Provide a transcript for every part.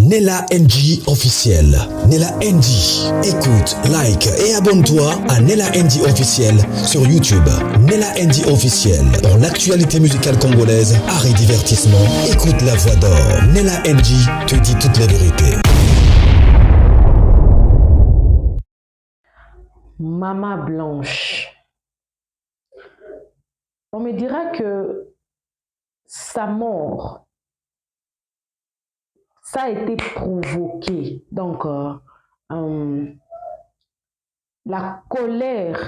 Nella NG officiel. Nella NG. Écoute, like et abonne-toi à Nella NG officiel sur YouTube. Nella NG officiel. Pour l'actualité musicale congolaise, art et divertissement, écoute la voix d'or. Nella NG te dit toute la vérité. Maman Blanche. On me dira que sa mort, ça a été provoqué. Donc, la colère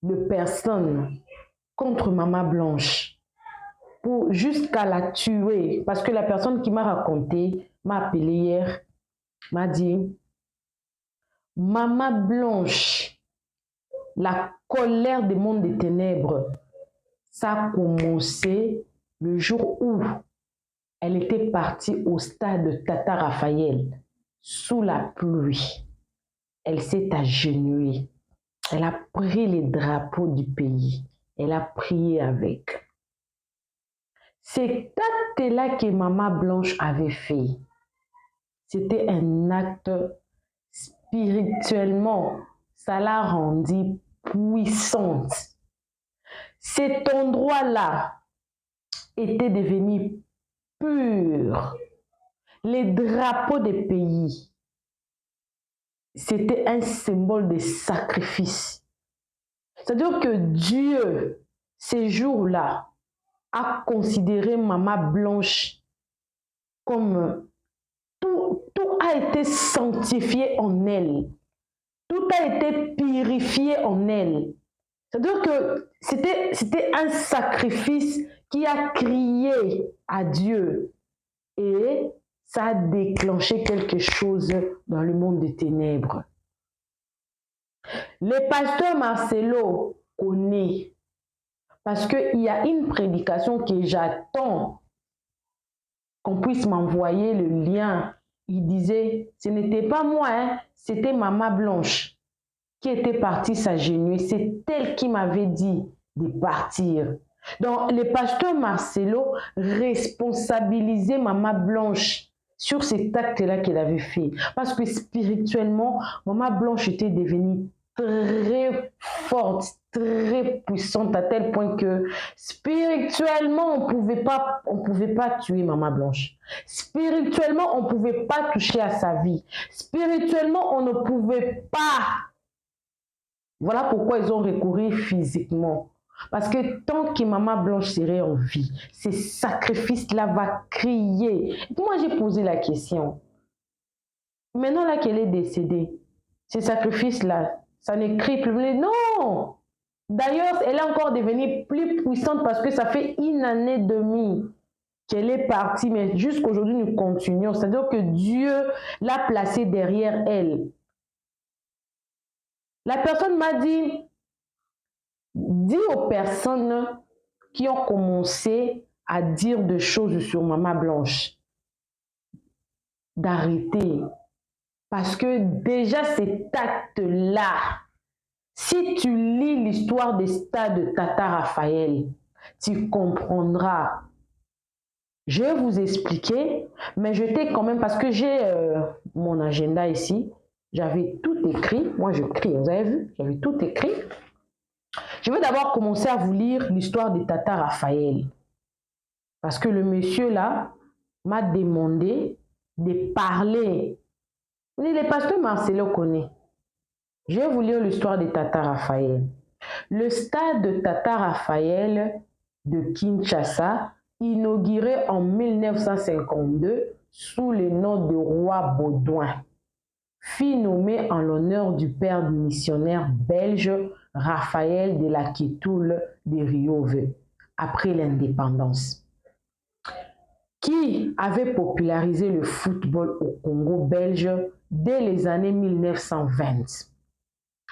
de personnes contre Maman Blanche pour jusqu'à la tuer. Parce que la personne qui m'a raconté, m'a appelé hier, m'a dit, Maman Blanche, la colère du monde des ténèbres, ça a commencé le jour où elle était partie au stade de Tata Raphaël, sous la pluie. Elle s'est agenouillée. Elle a pris les drapeaux du pays. Elle a prié avec. Cet acte-là que Maman Blanche avait fait, c'était un acte spirituellement. Ça l'a rendue puissante. Cet endroit-là était devenu pur. Les drapeaux des pays, c'était un symbole de sacrifice. C'est-à-dire que Dieu, ces jours-là, a considéré Maman Blanche comme tout a été sanctifié en elle. Tout a été purifié en elle. C'est-à-dire que c'était un sacrifice qui a crié à Dieu. Et ça a déclenché quelque chose dans le monde des ténèbres. Le pasteur Marcelo connaît, parce qu'il y a une prédication que j'attends qu'on puisse m'envoyer le lien. Il disait, ce n'était pas moi, hein, c'était Maman Blanche qui était partie s'agenouiller. C'est elle qui m'avait dit de partir. Donc, le pasteur Marcelo responsabilisait Maman Blanche sur cet acte-là qu'elle avait fait. Parce que spirituellement, Maman Blanche était devenue très forte, très puissante, à tel point que spirituellement, on pouvait pas tuer Maman Blanche. Spirituellement, on ne pouvait pas toucher à sa vie. Spirituellement, on ne pouvait pas. Voilà pourquoi ils ont recouru physiquement. Parce que tant que Maman Blanche serait en vie, ces sacrifices-là vont crier. Moi, j'ai posé la question. Maintenant là qu'elle est décédée, ces sacrifices-là, ça ne crie plus. Non! D'ailleurs, elle est encore devenue plus puissante parce que ça fait 1 an et demi qu'elle est partie. Mais jusqu'aujourd'hui, nous continuons. C'est-à-dire que Dieu l'a placée derrière elle. La personne m'a dit, dis aux personnes qui ont commencé à dire des choses sur Maman Blanche d'arrêter. Parce que déjà cet acte-là, si tu lis l'histoire des stades de Tata Raphaël, tu comprendras. Je vais vous expliquer, mais je t'ai quand même, parce que j'ai mon agenda ici, j'avais tout écrit. Moi, je crie, vous avez vu, j'avais tout écrit. Je vais d'abord commencer à vous lire l'histoire de Tata Raphaël. Parce que le monsieur là m'a demandé de parler. Le pasteur Marcelo connaît. Je vais vous lire l'histoire de Tata Raphaël. Le stade de Tata Raphaël de Kinshasa, inauguré en 1952 sous le nom de roi Baudouin, fut nommé en l'honneur du père missionnaire belge Raphaël de la Kitoule de Riove, après l'indépendance, qui avait popularisé le football au Congo belge dès les années 1920.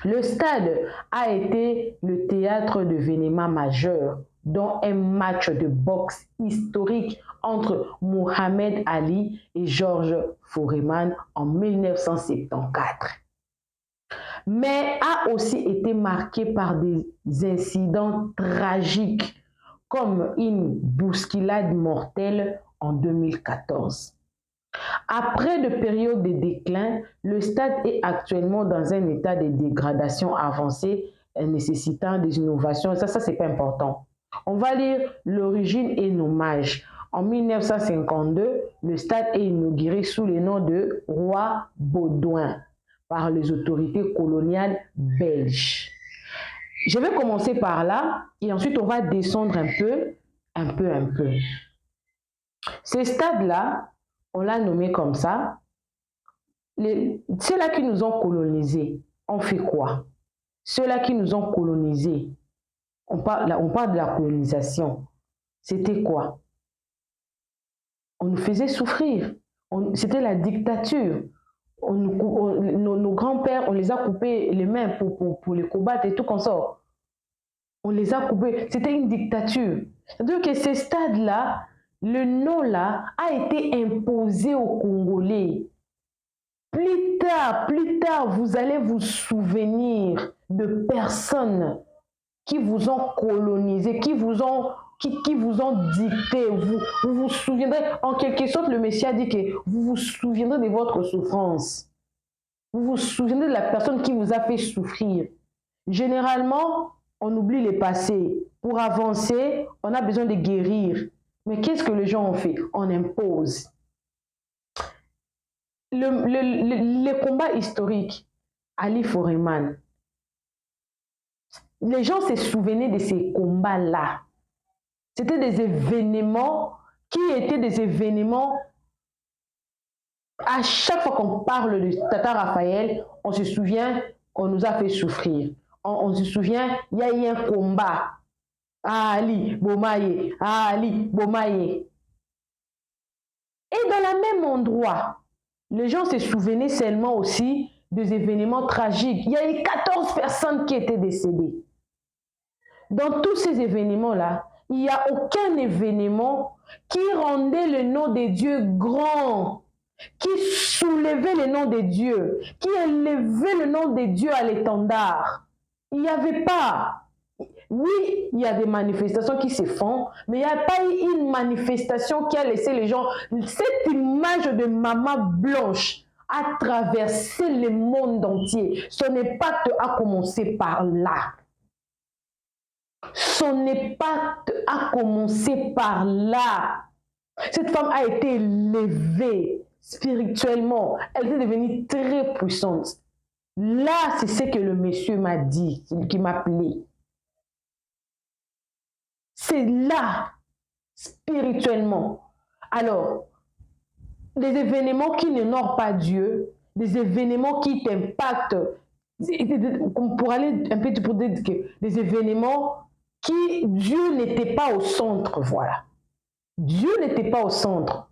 Le stade a été le théâtre d'événements majeurs, dont un match de boxe historique entre Mohamed Ali et Georges Foreman en 1974. Mais a aussi été marqué par des incidents tragiques comme une bousculade mortelle en 2014. Après de périodes de déclin, le stade est actuellement dans un état de dégradation avancée nécessitant des innovations. Ça c'est pas important. On va lire l'origine et nommage. En 1952, le stade est inauguré sous le nom de Roi Baudouin par les autorités coloniales belges. Je vais commencer par là et ensuite on va descendre un peu. Ces stades-là, on l'a nommé comme ça. Ceux-là qui nous ont colonisés, on fait quoi? Ceux-là qui nous ont colonisés, on parle de la colonisation. C'était quoi? On nous faisait souffrir. C'était la dictature. Nos grands-pères, on les a coupés les mains pour les combattre et tout comme ça. On les a coupés. C'était une dictature. C'est-à-dire que ces stades-là, le nom-là a été imposé aux Congolais. Plus tard, vous allez vous souvenir de personnes qui vous ont colonisé, qui vous ont dicté. Vous vous souviendrez, en quelque sorte, le Messie a dit que vous vous souviendrez de votre souffrance. Vous vous souviendrez de la personne qui vous a fait souffrir. Généralement, on oublie les passés. Pour avancer, on a besoin de guérir. Mais qu'est-ce que les gens ont fait? On impose. Le combat historique, Ali Foreman, les gens se souvenaient de ces combats-là. C'était des événements qui étaient des événements. À chaque fois qu'on parle de Tata Raphaël, on se souvient qu'on nous a fait souffrir. On se souvient, il y a eu un combat. Ali Bomaye, Ali Bomaye. Et dans le même endroit, les gens se souvenaient seulement aussi des événements tragiques. Il y a eu 14 personnes qui étaient décédées. Dans tous ces événements-là, il n'y a aucun événement qui rendait le nom de Dieu grand, qui soulevait le nom de Dieu, qui élevait le nom de Dieu à l'étendard. Il n'y avait pas. Oui, il y a des manifestations qui se font, mais il n'y a pas eu une manifestation qui a laissé les gens. Cette image de maman blanche a traversé le monde entier. Son impact a commencé par là. Son impact a commencé par là. Cette femme a été élevée spirituellement. Elle est devenue très puissante. Là, c'est ce que le monsieur m'a dit, qui m'a appelé. C'est là, spirituellement. Alors, des événements qui n'honorent pas Dieu, des événements qui t'impactent, pour aller un peu pour dire que des événements qui, Dieu n'était pas au centre, voilà. Dieu n'était pas au centre.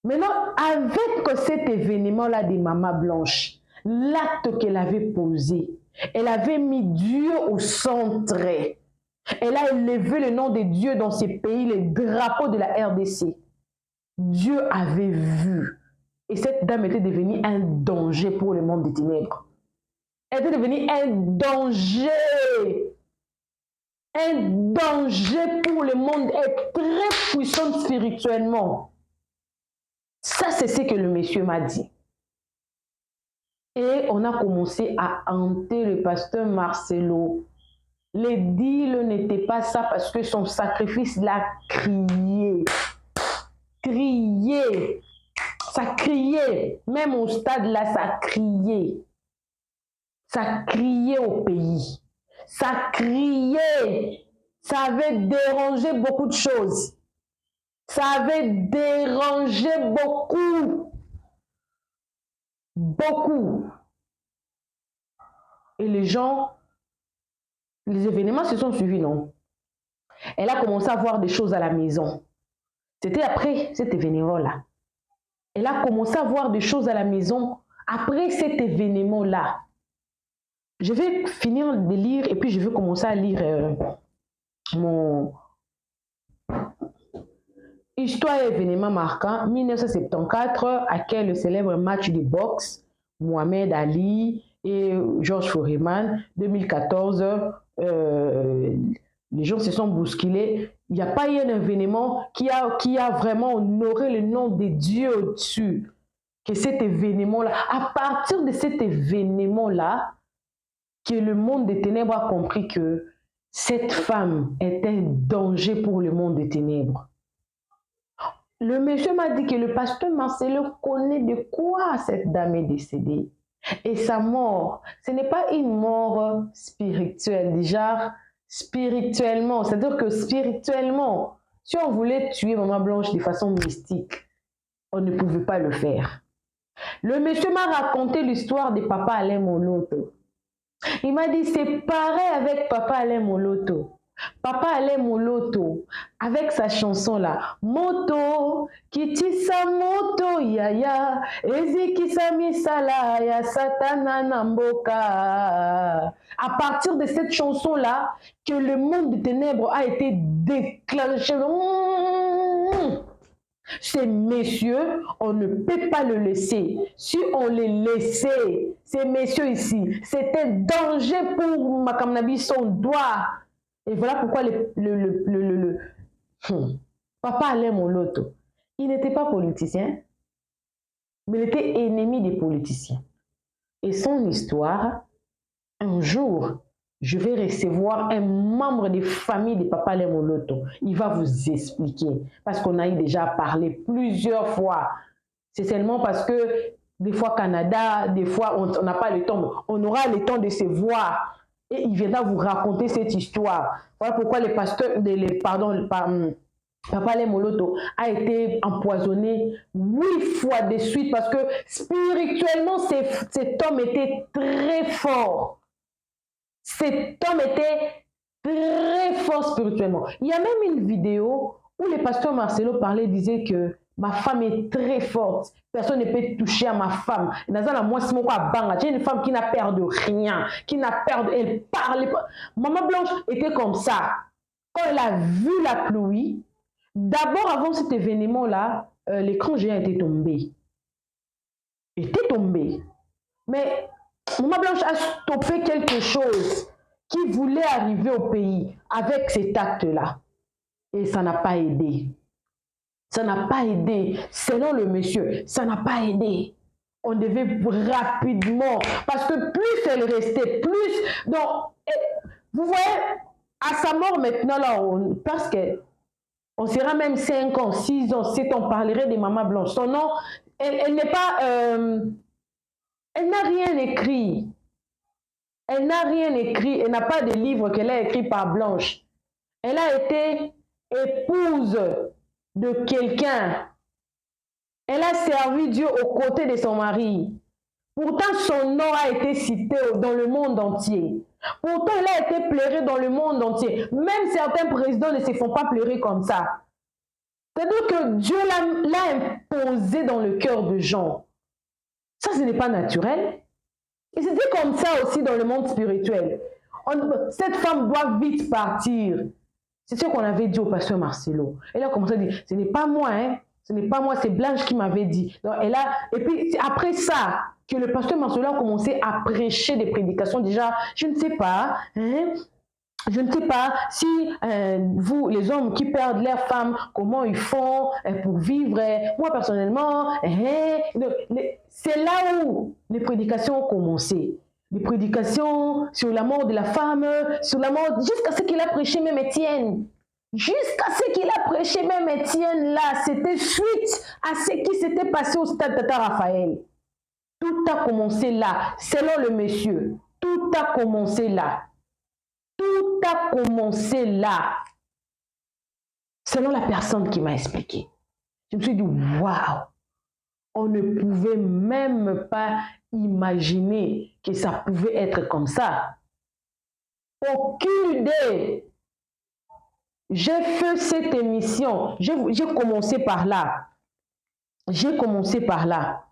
Maintenant, avec cet événement-là des mamans blanches, l'acte qu'elle avait posé, elle avait mis Dieu au centre. Elle a élevé le nom de Dieu dans ces pays, les drapeaux de la RDC. Dieu avait vu. Et cette dame était devenue un danger pour le monde des ténèbres. Elle était devenue un danger. Un danger pour le monde. Elle est très puissante spirituellement. Ça, c'est ce que le monsieur m'a dit. Et on a commencé à hanter le pasteur Marcelo. Les deals n'étaient pas ça parce que son sacrifice l'a crié. Crié. Ça criait. Même au stade là, ça criait. Ça criait au pays. Ça criait. Ça avait dérangé beaucoup de choses. Ça avait dérangé beaucoup. Beaucoup. Et les gens, les événements se sont suivis, non? Elle a commencé à voir des choses à la maison. C'était après cet événement-là. Elle a commencé à voir des choses à la maison après cet événement-là. Je vais finir de lire et puis je vais commencer à lire mon Histoire et événements marquants. 1974, à quel le célèbre match de boxe, Mohamed Ali et Georges Foreman. 2014, Les gens se sont bousculés. Il n'y a pas eu un événement qui a vraiment honoré le nom de Dieu au-dessus que cet événement-là. À partir de cet événement-là, que le monde des ténèbres a compris que cette femme était un danger pour le monde des ténèbres. Le monsieur m'a dit que le pasteur Marcelo connaît de quoi cette dame est décédée. Et sa mort, ce n'est pas une mort spirituelle, déjà spirituellement. C'est-à-dire que spirituellement, si on voulait tuer Maman Blanche de façon mystique, on ne pouvait pas le faire. Le monsieur m'a raconté l'histoire de Papa Alain Moloto. Il m'a dit, c'est pareil avec Papa Alain Moloto. Papa Alain Moloto, avec sa chanson-là, Moto, Kitisa Moto, Yaya, Ezi Kisami Sala, Ya Satana Namboka. À partir de cette chanson-là, que le monde des ténèbres a été déclenché. Ces messieurs, on ne peut pas le laisser. Si on les laissait, ces messieurs ici, c'est un danger pour Makamnabi, son doigt. Et voilà pourquoi Papa Alain Moloto, il n'était pas politicien, mais il était ennemi des politiciens. Et son histoire, un jour, je vais recevoir un membre des familles de Papa Alain Moloto. Il va vous expliquer. Parce qu'on a eu déjà parlé plusieurs fois. C'est seulement parce que des fois Canada, des fois on n'a pas le temps. On aura le temps de se voir. Et il viendra vous raconter cette histoire. Voilà pourquoi le pasteur, Papa Alain Moloto a été empoisonné 8 fois de suite. Parce que spirituellement, cet homme était très fort. Cet homme était très fort spirituellement. Il y a même une vidéo où le pasteur Marcelo disait que ma femme est très forte. Personne ne peut toucher à ma femme. J'ai une femme qui n'a peur de rien, qui n'a peur de... Elle parle. Maman Blanche était comme ça. Quand elle a vu la pluie, d'abord avant cet événement-là, l'écran géant était tombé. Il était tombé. Mais Maman Blanche a stoppé quelque chose qui voulait arriver au pays avec cet acte-là. Et ça n'a pas aidé. Ça n'a pas aidé. Selon le monsieur, ça n'a pas aidé. On devait rapidement, parce que plus elle restait, plus... Donc, vous voyez, à sa mort maintenant, là, parce que on sera même 5 ans, 6 ans, 7 ans, on parlerait de Maman Blanche. Son nom, elle n'est pas... elle n'a rien écrit. Elle n'a rien écrit. Elle n'a pas de livre qu'elle a écrit par Blanche. Elle a été épouse de quelqu'un. Elle a servi Dieu aux côtés de son mari. Pourtant, son nom a été cité dans le monde entier. Pourtant, elle a été pleurée dans le monde entier. Même certains présidents ne se font pas pleurer comme ça. C'est-à-dire que Dieu l'a imposé dans le cœur de gens. Ça, ce n'est pas naturel. Et c'était comme ça aussi dans le monde spirituel. Cette femme doit vite partir. C'est ce qu'on avait dit au pasteur Marcelo. Elle a commencé à dire, ce n'est pas moi, hein. Ce n'est pas moi, c'est Blanche qui m'avait dit. Donc, et puis, c'est après ça que le pasteur Marcelo a commencé à prêcher des prédications. Déjà, je ne sais pas, hein, je ne sais pas si vous, les hommes qui perdent leurs femmes, comment ils font pour vivre. Moi, personnellement, c'est là où les prédications ont commencé. Les prédications sur la mort de la femme, sur la mort, jusqu'à ce qu'il a prêché même Étienne. Jusqu'à ce qu'il a prêché même Étienne là, c'était suite à ce qui s'était passé au stade Tata Raphaël. Tout a commencé là, selon le monsieur. Tout a commencé là. Tout a commencé là. Selon la personne qui m'a expliqué. Je me suis dit, waouh! On ne pouvait même pas imaginer que ça pouvait être comme ça. Aucune idée. J'ai fait cette émission. J'ai commencé par là. J'ai commencé par là.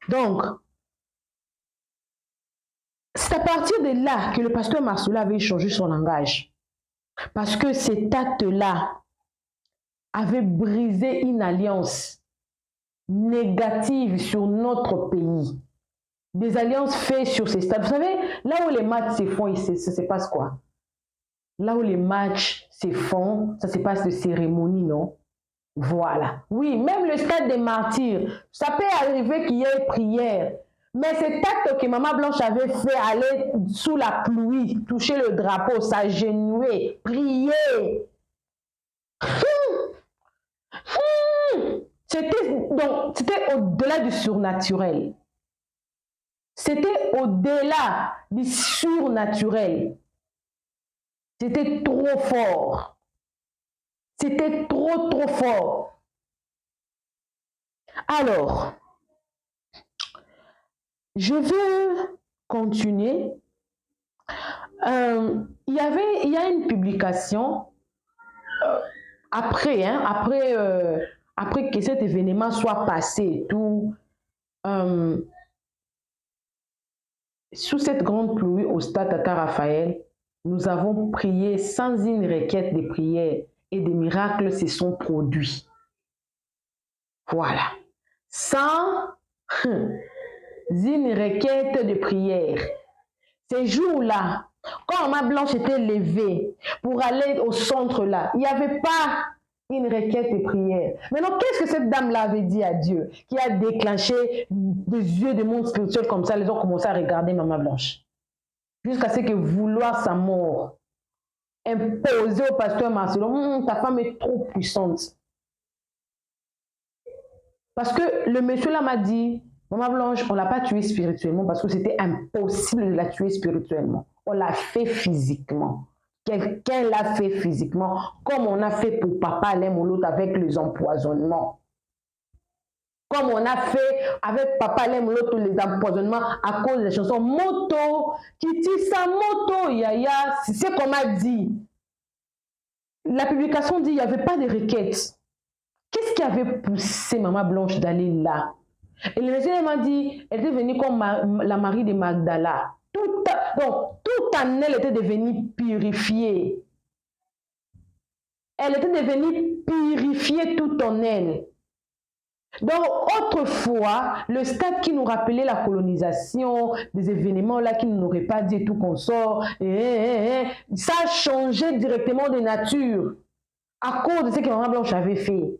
Donc, c'est à partir de là que le pasteur Marcelo avait changé son langage. Parce que cet acte-là avait brisé une alliance négative sur notre pays. Des alliances faites sur ces stades. Vous savez, là où les matchs se font, il se passe quoi? là où les matchs se font, ça se passe de cérémonie, non? Voilà. Oui, même le stade des martyrs, ça peut arriver qu'il y ait prière. Mais cet acte que Maman Blanche avait fait, aller sous la pluie, toucher le drapeau, s'agenouiller, prier, c'était au-delà du surnaturel. C'était au-delà du surnaturel. C'était trop fort. C'était trop, trop fort. Alors, je veux continuer. Il y a une publication après que cet événement soit passé et tout, sous cette grande pluie au stade Tata Raphaël, nous avons prié sans une requête de prière et des miracles se sont produits. Voilà. Sans une requête de prière. Ces jours-là, quand Maman Blanche était levée pour aller au centre là, il n'y avait pas une requête de prière. Maintenant, qu'est-ce que cette dame-là avait dit à Dieu qui a déclenché des yeux de monde spirituel comme ça, les gens ont commencé à regarder Maman Blanche jusqu'à ce que vouloir sa mort, imposer au pasteur Marcelo, ta femme est trop puissante. Parce que le monsieur là m'a dit, Maman Blanche, on ne l'a pas tuée spirituellement parce que c'était impossible de la tuer spirituellement. On l'a fait physiquement. Quelqu'un l'a fait physiquement, comme on a fait pour Papa Lemolot avec les empoisonnements. Comme on a fait avec Papa Lemolot les empoisonnements à cause des chansons Moto, Kitissa Moto, Yaya, c'est ce qu'on m'a dit. La publication dit qu'il n'y avait pas de requête. Qu'est-ce qui avait poussé Maman Blanche d'aller là? Et le monsieur m'a dit, elle était venue comme la Marie de Magdala. Donc, tout en elle était devenue purifiée. Elle était devenue purifiée tout en elle. Donc, autrefois, le stade qui nous rappelait la colonisation, des événements là qui ne nous n'auraient pas dit tout qu'on sort, ça a changé directement de nature à cause de ce que Maman Blanche avait fait.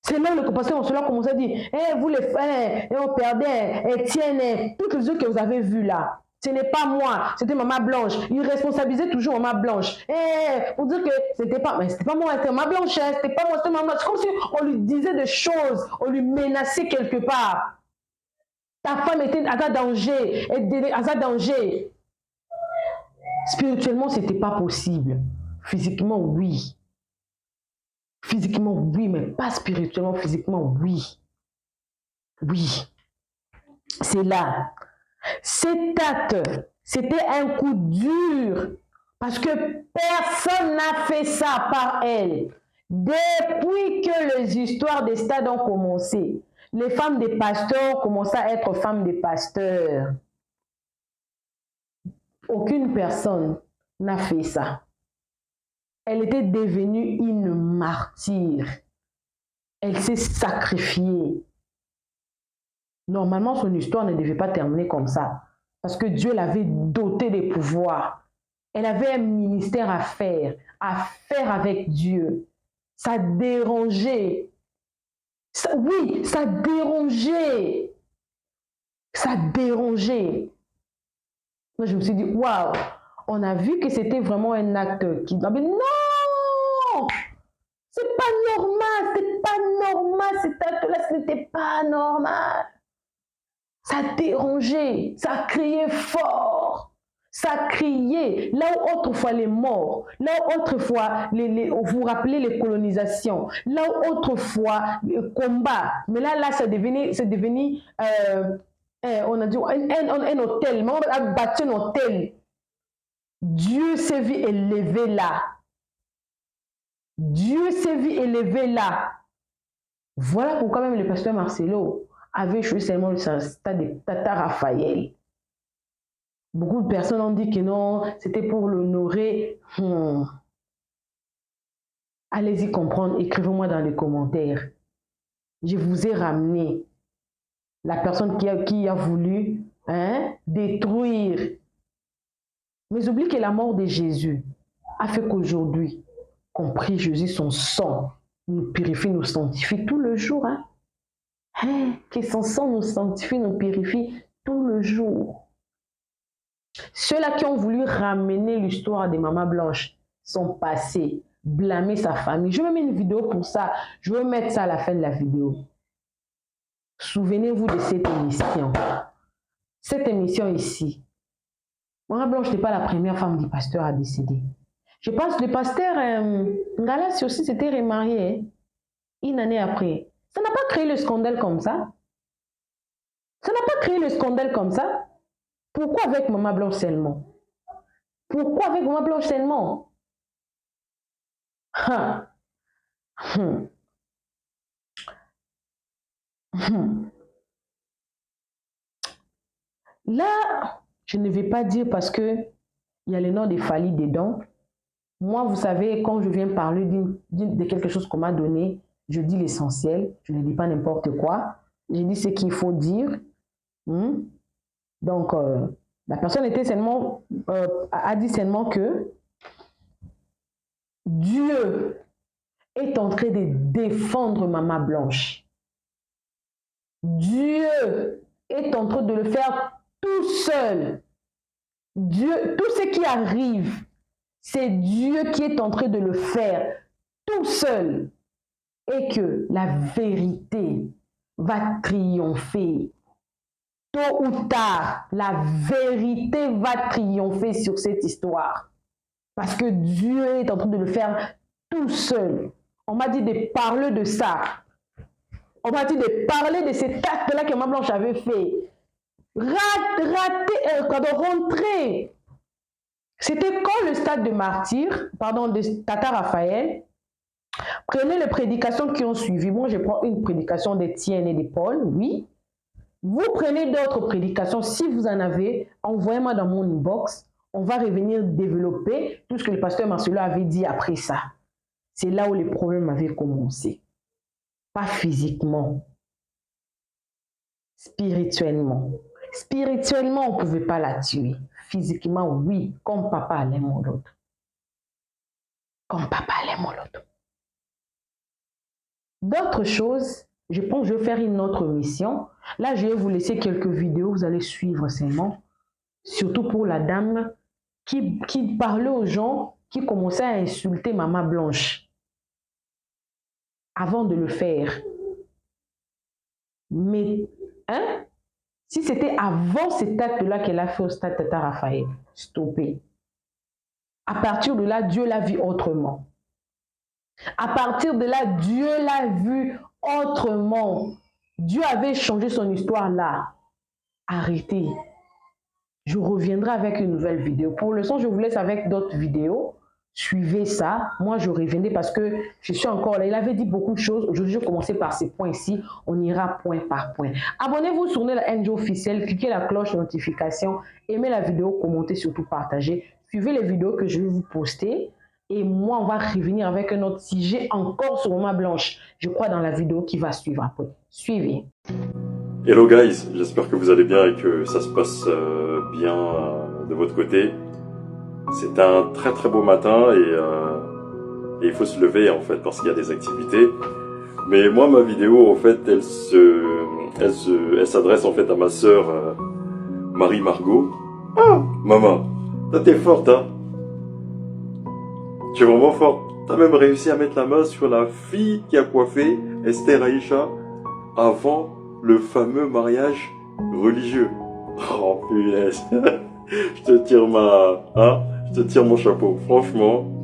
C'est là le pasteur Marcelo a commencé à dire, vous les frères, on perdait, Étienne, toutes les autres que vous avez vues là, ce n'est pas moi, c'était Maman Blanche. Il responsabilisait toujours Maman Blanche. Pour dire que c'était pas moi, c'était Maman Blanche, c'était pas moi, c'était Maman Blanche. C'est comme si on lui disait des choses, on lui menaçait quelque part. Ta femme était à ta danger, à ta danger. Spirituellement, ce n'était pas possible. Physiquement, oui. Physiquement, oui, mais pas spirituellement. Physiquement, oui. Oui. C'est là. Cet acte, c'était un coup dur parce que personne n'a fait ça par elle. Depuis que les histoires des stades ont commencé, les femmes des pasteurs ont commencé à être femmes des pasteurs. Aucune personne n'a fait ça. Elle était devenue une martyre. Elle s'est sacrifiée. Normalement, son histoire ne devait pas terminer comme ça. Parce que Dieu l'avait dotée des pouvoirs. Elle avait un ministère à faire avec Dieu. Ça dérangeait. Oui, ça dérangeait. Ça dérangeait. Moi, je me suis dit, waouh, on a vu que c'était vraiment un acte qui... Mais non! C'est pas normal, c'est pas normal, cet acte-là, ce n'était pas normal. Ça dérangeait, ça criait fort, ça criait. Là où autrefois les morts, là où autrefois, vous vous rappelez les colonisations, là où autrefois les combats, mais là c'est devenu on a dit un hôtel, mais on a bâti un hôtel. Dieu s'est vu élevé là. Dieu s'est vu élevé là. Voilà pourquoi même le pasteur Marcelo avait joué seulement le stade de Tata Raphaël. Beaucoup de personnes ont dit que non, c'était pour l'honorer. Allez-y comprendre, écrivez-moi dans les commentaires. Je vous ai ramené la personne qui a voulu détruire. Mais oublie que la mort de Jésus a fait qu'aujourd'hui, qu'on prie Jésus, son sang nous purifie, nous sanctifie tout le jour. Hein? Que son sang nous sanctifie, nous purifie tout le jour. Ceux-là qui ont voulu ramener l'histoire de Maman Blanche sont passés, blâmer sa famille. Je vais mettre une vidéo pour ça. Je vais mettre ça à la fin de la vidéo. Souvenez-vous de cette émission. Cette émission ici. Maman Blanche n'est pas la première femme du pasteur à décéder. Je pense que le pasteur Ngalassi aussi s'était remarié une année après. Ça n'a pas créé le scandale comme ça. Ça n'a pas créé le scandale comme ça. Pourquoi avec Maman Blanche seulement? Pourquoi avec Maman Blanche seulement? Là, je ne vais pas dire parce que il y a le nom de Fally dedans. Moi, vous savez, quand je viens parler de quelque chose qu'on m'a donné, je dis l'essentiel. Je ne dis pas n'importe quoi. Je dis ce qu'il faut dire. Donc, la personne était seulement, a dit seulement que Dieu est en train de défendre Maman Blanche. Dieu est en train de le faire tout seul. Dieu, tout ce qui arrive, c'est Dieu qui est en train de le faire tout seul. Et que la vérité va triompher. Tôt ou tard, la vérité va triompher sur cette histoire. Parce que Dieu est en train de le faire tout seul. On m'a dit de parler de ça. On m'a dit de parler de cet acte-là que Maman Blanche avait fait. Rentrer. C'était quand le stade de martyr, pardon, de Tata Raphaël. Prenez les prédications qui ont suivi. Moi, je prends une prédication d'Étienne et de Paul, oui. Vous prenez d'autres prédications. Si vous en avez, envoyez-moi dans mon inbox. On va revenir développer tout ce que le pasteur Marcelo avait dit après ça. C'est là où les problèmes avaient commencé. Pas physiquement. Spirituellement. Spirituellement, on ne pouvait pas la tuer. Physiquement, oui, comme papa allait mon l'autre. Comme papa allait mon l'autre. D'autres choses, je pense que je vais faire une autre mission. Là, je vais vous laisser quelques vidéos, vous allez suivre seulement. Surtout pour la dame qui parlait aux gens, qui commençait à insulter Maman Blanche. Avant de le faire. Mais, si c'était avant cet acte-là qu'elle a fait au stade Tata Raphaël, stoppé. À partir de là, Dieu l'a vu autrement. À partir de là, Dieu l'a vu autrement. Dieu avait changé son histoire là. Arrêtez. Je reviendrai avec une nouvelle vidéo. Pour l'instant, je vous laisse avec d'autres vidéos. Suivez ça. Moi, je reviendrai parce que je suis encore là. Il avait dit beaucoup de choses. Aujourd'hui, je vais commencer par ces points-ci. On ira point par point. Abonnez-vous sur Nella NG officiel. Cliquez la cloche de notification. Aimez la vidéo, commentez, surtout partagez. Suivez les vidéos que je vais vous poster. Et moi, on va revenir avec un autre sujet encore sur Maman Blanche. Je crois dans la vidéo qui va suivre après. Suivez. Hello guys, j'espère que vous allez bien et que ça se passe bien de votre côté. C'est un très très beau matin et il faut se lever en fait parce qu'il y a des activités. Mais moi ma vidéo en fait elle s'adresse en fait à ma sœur Marie Margot. Ah maman, toi t'es forte hein. Tu es vraiment forte. T'as même réussi à mettre la main sur la fille qui a coiffé Esther Aïcha avant le fameux mariage religieux. Oh punaise. Je te tire je te tire mon chapeau, franchement.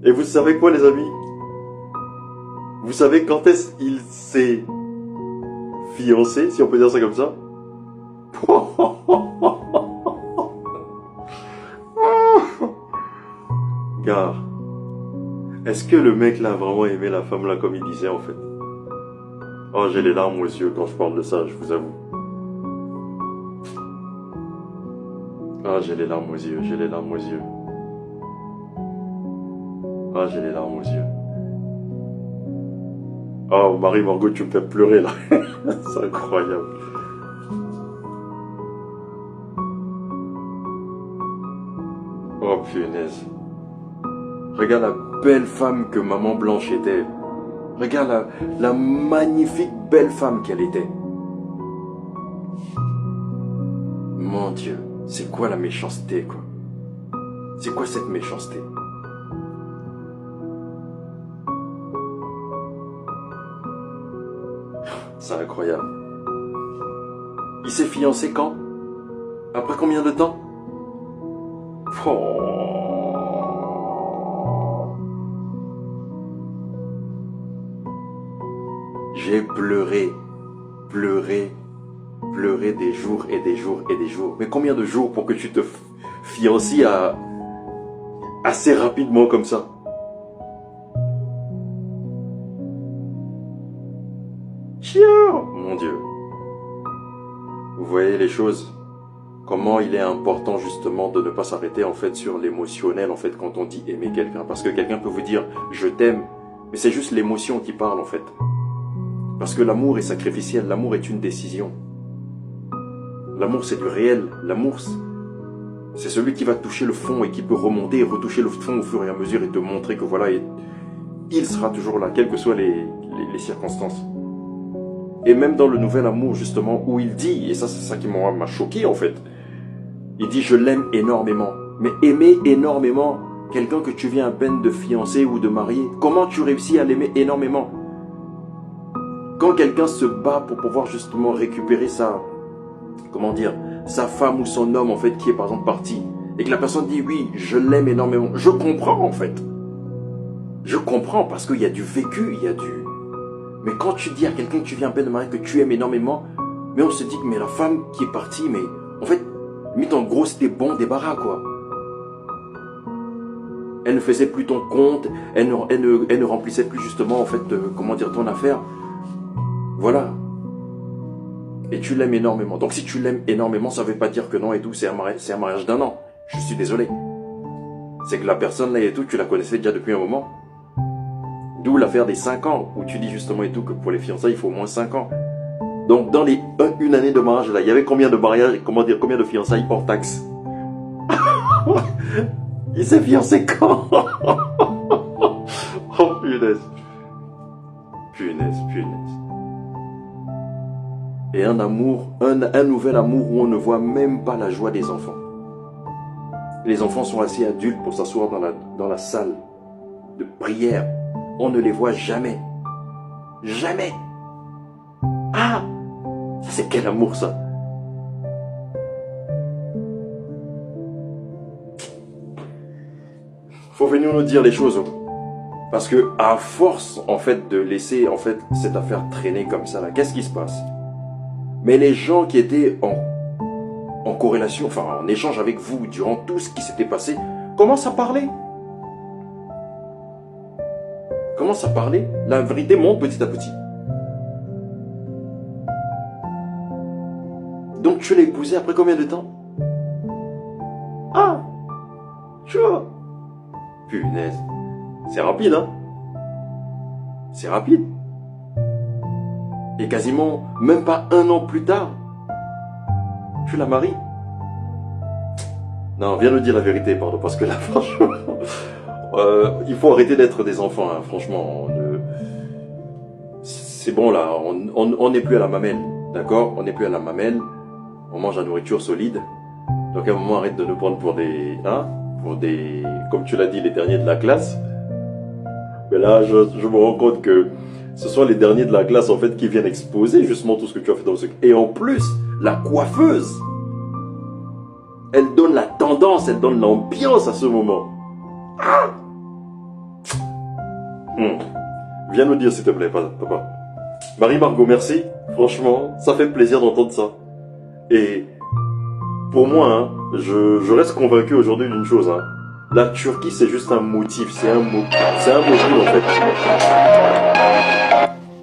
Et vous savez quoi les amis? Vous savez quand est-ce qu'il s'est fiancé, si on peut dire ça comme ça? Gars, est-ce que le mec là a vraiment aimé la femme là comme il disait en fait? Oh, j'ai les larmes aux yeux quand je parle de ça, je vous avoue. Ah, j'ai les larmes aux yeux, j'ai les larmes aux yeux. Ah, j'ai les larmes aux yeux. Oh, Marie Margot, tu me fais pleurer là. C'est incroyable. punaise. Regarde la belle femme que maman Blanche était. Regarde la magnifique belle femme qu'elle était. Mon Dieu, c'est quoi la méchanceté, quoi? C'est quoi cette méchanceté? C'est incroyable. Il s'est fiancé quand? Après combien de temps? Oh. J'ai pleuré des jours et des jours et des jours. Mais combien de jours pour que tu te fiancies assez rapidement comme ça? Chiant, mon Dieu. Vous voyez les choses? Comment il est important justement de ne pas s'arrêter en fait sur l'émotionnel en fait quand on dit aimer quelqu'un. Parce que quelqu'un peut vous dire je t'aime, mais c'est juste l'émotion qui parle en fait. Parce que l'amour est sacrificiel, l'amour est une décision. L'amour c'est du réel, l'amour c'est celui qui va toucher le fond et qui peut remonter et retoucher le fond au fur et à mesure et te montrer que voilà, il sera toujours là, quelles que soient les circonstances. Et même dans le nouvel amour justement où il dit, et ça c'est ça qui m'a choqué en fait, il dit je l'aime énormément. Mais aimer énormément quelqu'un que tu viens à peine de fiancer ou de marier, comment tu réussis à l'aimer énormément? Quand quelqu'un se bat pour pouvoir justement récupérer sa femme ou son homme en fait qui est par exemple parti, et que la personne dit oui, je l'aime énormément, je comprends en fait. Je comprends parce qu'il y a du vécu, il y a du... Mais quand tu dis à quelqu'un que tu viens à peine de marier que tu aimes énormément, mais on se dit que mais la femme qui est partie, mais en fait, en gros c'était bon débarras quoi. Elle ne faisait plus ton compte, elle ne remplissait plus justement en fait, ton affaire. Voilà. Et tu l'aimes énormément. Donc si tu l'aimes énormément, ça ne veut pas dire que non et tout, c'est un mariage d'1 an. Je suis désolé. C'est que la personne là et tout, tu la connaissais déjà depuis un moment. D'où l'affaire des 5 ans, où tu dis justement et tout que pour les fiançailles, il faut au moins 5 ans. Donc dans une année de mariage là, il y avait combien de mariages, combien de fiançailles hors taxe? Il s'est fiancé quand? Oh punaise. Punaise. Et un amour, un nouvel amour où on ne voit même pas la joie des enfants. Les enfants sont assez adultes pour s'asseoir dans la salle de prière. On ne les voit jamais. Jamais. Ah, ça c'est quel amour ça? Faut venir nous dire les choses. Parce que à force en fait de laisser en fait cette affaire traîner comme ça là, qu'est-ce qui se passe? Mais les gens qui étaient en corrélation, enfin en échange avec vous durant tout ce qui s'était passé, commencent à parler. Commencent à parler. La vérité monte petit à petit. Donc tu l'as épousé après combien de temps? Ah, tu vois. Punaise. C'est rapide, hein? C'est rapide. Et quasiment, même pas 1 an plus tard, tu la maries. Non, viens nous dire la vérité, pardon, parce que là, franchement, il faut arrêter d'être des enfants, hein, franchement. C'est bon, là, on n'est plus à la mamelle, d'accord? On n'est plus à la mamelle, on mange la nourriture solide. Donc à un moment, arrête de nous prendre pour des, comme tu l'as dit, les derniers de la classe. Mais là, je me rends compte que ce sont les derniers de la classe, en fait, qui viennent exposer justement tout ce que tu as fait dans ce... Et en plus, la coiffeuse, elle donne la tendance, elle donne l'ambiance à ce moment. Ah, Viens nous dire, s'il te plaît, papa. Marie-Margot, merci. Franchement, ça fait plaisir d'entendre ça. Et pour moi, hein, je reste convaincu aujourd'hui d'une chose. Hein. La Turquie, c'est juste un motif, c'est un mobile en fait.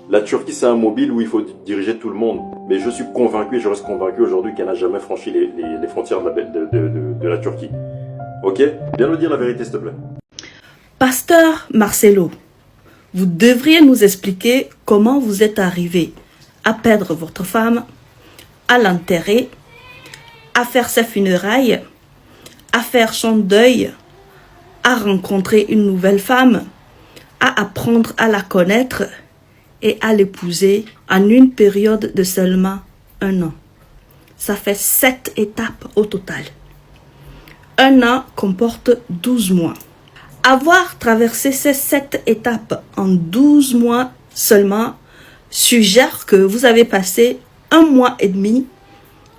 La Turquie, c'est un mobile où il faut diriger tout le monde. Mais je suis convaincu et je reste convaincu aujourd'hui qu'elle n'a jamais franchi les frontières de la Turquie. Ok? Viens nous dire la vérité, s'il te plaît. Pasteur Marcelo, vous devriez nous expliquer comment vous êtes arrivé à perdre votre femme, à l'enterrer, à faire ses funérailles, à faire son deuil à rencontrer une nouvelle femme, à apprendre à la connaître et à l'épouser en une période de seulement 1 an. Ça fait 7 étapes au total. 1 an comporte 12 mois. Avoir traversé ces 7 étapes en 12 mois seulement suggère que vous avez passé 1 mois et demi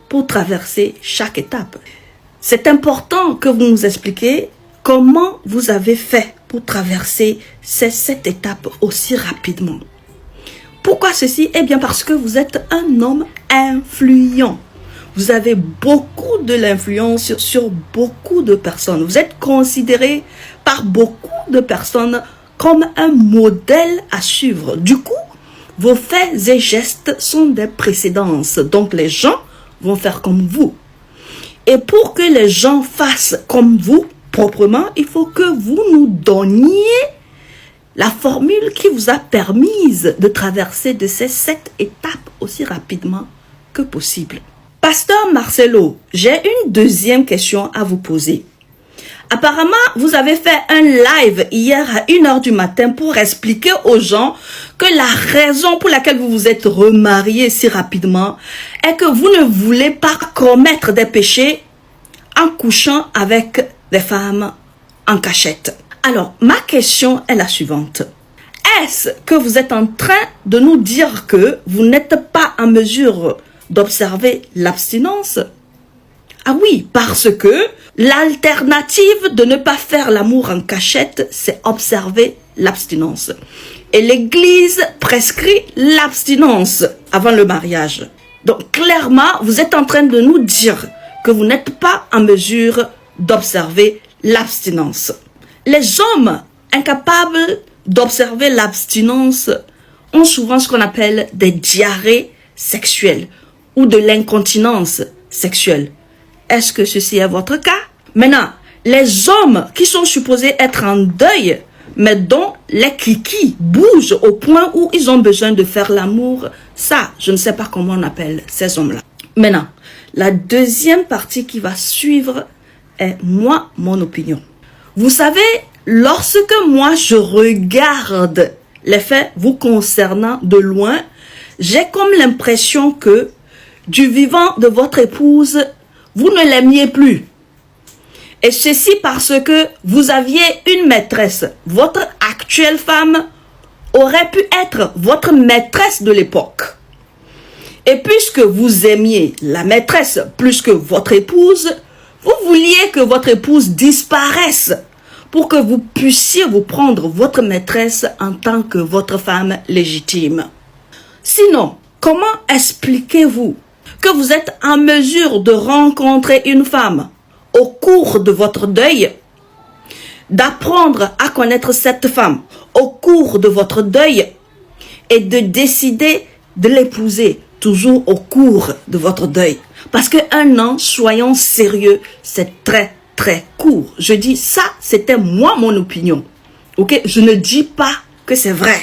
pour traverser chaque étape. C'est important que vous nous expliquiez comment vous avez fait pour traverser ces 7 étapes aussi rapidement. Pourquoi ceci? Eh bien parce que vous êtes un homme influent. Vous avez beaucoup de l'influence sur beaucoup de personnes. Vous êtes considéré par beaucoup de personnes comme un modèle à suivre. Du coup, vos faits et gestes sont des précédences. Donc les gens vont faire comme vous. Et pour que les gens fassent comme vous, proprement, il faut que vous nous donniez la formule qui vous a permise de traverser de ces 7 étapes aussi rapidement que possible. Pasteur Marcelo, j'ai une deuxième question à vous poser. Apparemment, vous avez fait un live hier à 1h du matin pour expliquer aux gens que la raison pour laquelle vous vous êtes remarié si rapidement est que vous ne voulez pas commettre des péchés en couchant avec des femmes en cachette. Alors, ma question est la suivante. Est-ce que vous êtes en train de nous dire que vous n'êtes pas en mesure d'observer l'abstinence? Ah oui, parce que l'alternative de ne pas faire l'amour en cachette, c'est observer l'abstinence. Et l'Église prescrit l'abstinence avant le mariage. Donc clairement, vous êtes en train de nous dire que vous n'êtes pas en mesure d'observer l'abstinence. Les hommes incapables d'observer l'abstinence ont souvent ce qu'on appelle des diarrhées sexuelles ou de l'incontinence sexuelle. Est-ce que ceci est votre cas? Maintenant, les hommes qui sont supposés être en deuil, mais dont les kikis bougent au point où ils ont besoin de faire l'amour, ça, je ne sais pas comment on appelle ces hommes-là. Maintenant, la deuxième partie qui va suivre est moi, mon opinion. Vous savez, lorsque moi je regarde les faits vous concernant de loin, j'ai comme l'impression que du vivant de votre épouse, vous ne l'aimiez plus. Et ceci parce que vous aviez une maîtresse. Votre actuelle femme aurait pu être votre maîtresse de l'époque. Et puisque vous aimiez la maîtresse plus que votre épouse, vous vouliez que votre épouse disparaisse pour que vous puissiez vous prendre votre maîtresse en tant que votre femme légitime. Sinon, comment expliquez-vous que vous êtes en mesure de rencontrer une femme au cours de votre deuil, d'apprendre à connaître cette femme au cours de votre deuil et de décider de l'épouser toujours au cours de votre deuil? Parce que 1 an, soyons sérieux, c'est très très court. Je dis ça, c'était moi mon opinion. Ok, je ne dis pas que c'est vrai.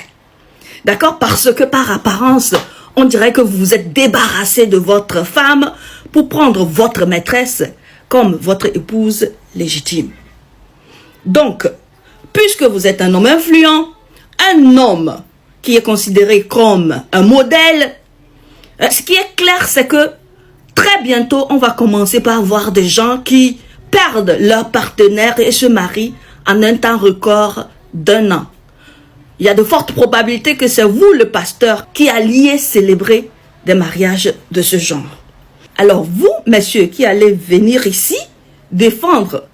D'accord? Parce que par apparence, on dirait que vous vous êtes débarrassé de votre femme pour prendre votre maîtresse comme votre épouse légitime. Donc, puisque vous êtes un homme influent, un homme qui est considéré comme un modèle, ce qui est clair, c'est que très bientôt, on va commencer par voir des gens qui perdent leur partenaire et se marient en un temps record d'1 an. Il y a de fortes probabilités que c'est vous, le pasteur, qui alliez célébrer des mariages de ce genre. Alors vous, messieurs, qui allez venir ici défendre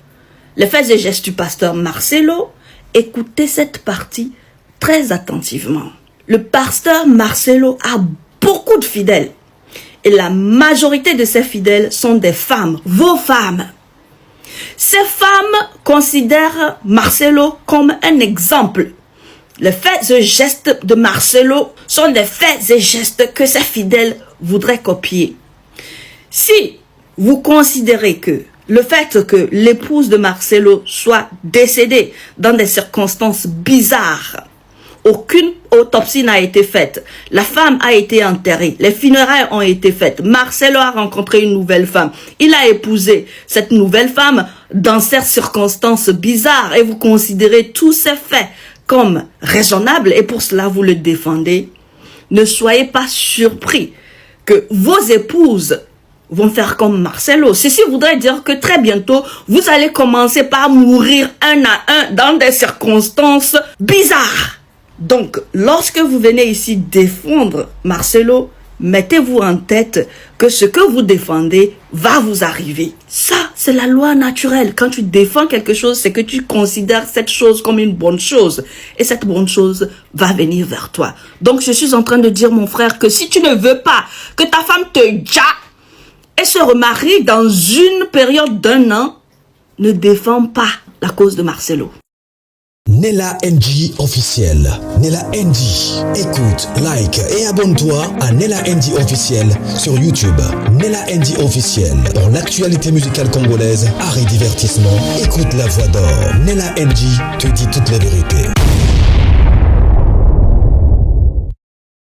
les faits et gestes du pasteur Marcelo, écoutez cette partie très attentivement. Le pasteur Marcelo a beaucoup de fidèles. Et la majorité de ces fidèles sont des femmes, vos femmes. Ces femmes considèrent Marcelo comme un exemple. Les faits et gestes de Marcelo sont des faits et gestes que ses fidèles voudraient copier. Si vous considérez que le fait que l'épouse de Marcelo soit décédée dans des circonstances bizarres aucune autopsie n'a été faite. La femme a été enterrée. Les funérailles ont été faites. Marcelo a rencontré une nouvelle femme. Il a épousé cette nouvelle femme dans ces circonstances bizarres et vous considérez tous ces faits comme raisonnables et pour cela vous le défendez. Ne soyez pas surpris que vos épouses vont faire comme Marcelo. Ceci voudrait dire que très bientôt, vous allez commencer par mourir un à un dans des circonstances bizarres. Donc, lorsque vous venez ici défendre Marcelo, mettez-vous en tête que ce que vous défendez va vous arriver. Ça, c'est la loi naturelle. Quand tu défends quelque chose, c'est que tu considères cette chose comme une bonne chose. Et cette bonne chose va venir vers toi. Donc, je suis en train de dire, mon frère, que si tu ne veux pas que ta femme te jatte et se remarie dans une période d'1 an, ne défends pas la cause de Marcelo. Nella NG officiel. Nella NG. Écoute, like et abonne-toi à Nella NG officiel sur YouTube. Nella NG officiel. Pour l'actualité musicale congolaise, art et divertissement, écoute la voix d'or. Nella NG te dit toutes les vérités.